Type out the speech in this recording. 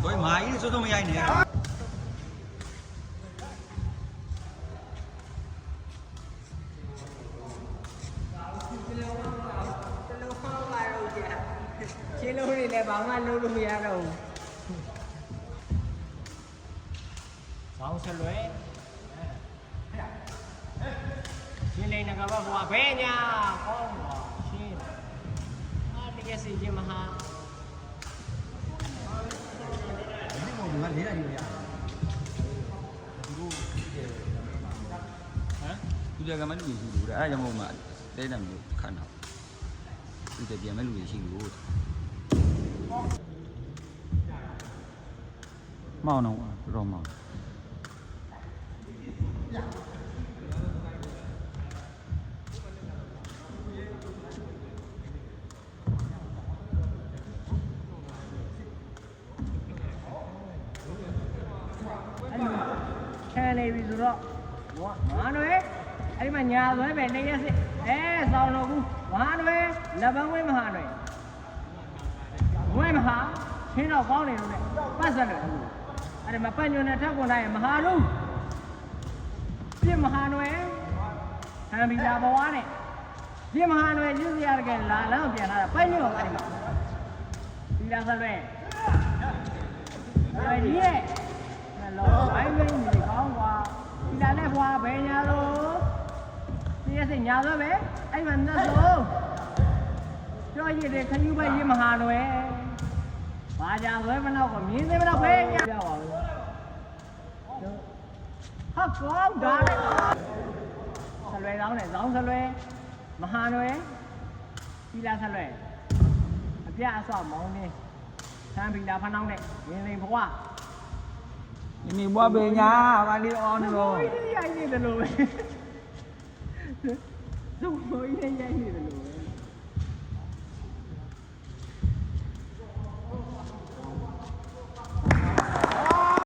所以蚂蚁是这么样的。ချင်းလုံးတွေလည်းဘာမှလုပ်လို့မရတော့ဘူး။ဆောင်းဆွဲရှင်းနေကဘာဘွားဘဲညာကောင်းပါရှင်း။အားတကယ်စီချင်းမဟာဒီမောင်ကလေးရည်ရ။သူကမှလူကြီးရှိလို့အဲ့ဒါကြောင့်မို့မှတဲတယ်မျိုးခဏတော့သူတပြန်မဲ့လူကြီးရှိလို့မောင်တော့တော့မောင်ခဲနေပြီဆိုတော့ငါတို့အဲ့ဒီမှာညာဆွဲပဲနေရစစ်စောင်းတော့ဘူးငါတို့လက်ပန်းဝဲမဟာတွေဝဲမဟာရှင်းတော့ကောင်းနေလို့နဲ့ပတ်ဆက်တယ်အဲ့ဒီမှာပတ်ညွန်နဲ့ထပ်ကုန်တိုင်းမဟာတို့ပြစ်မဟာတွေဟန်ဘီလာဘဝနဲ့ပြစ်မဟာတွေယူစရာတကယ်လာလမ်းပြန်လာတာပတ်ညွန်အဲ့ဒီမှာဘီလာဆက်လွဲအဲ့ဒီရဲ့လောဘိုင်းမင်းကြီးကောင်းกว่าဒီလာနဲ့ဘွားဘယ်ညာလို့ဒီရစိညာတော့ပဲအဲ့မှာနှက်ဆုံးကြောရည်တဲ့ခဏူပဲရေးမဟာလွယ်ဘာကြဆွဲမတော့ကိုမြင်းသေးမတော့ပဲညာပြောပါဘူးဟာကောင်းဒါနဲ့ဆလွယ်ကောင်းတယ်ဇောင်းဆလွယ်မဟာလွယ်ဒီလာဆလွယ်အပြအဆော့မောင်းနေဆန်းဘီလာဖနှောင်းနဲ့ရင်းလိန်ဘွား你莫别伢，把你安了。我一天养你的路呗，是我一天养你的路呗。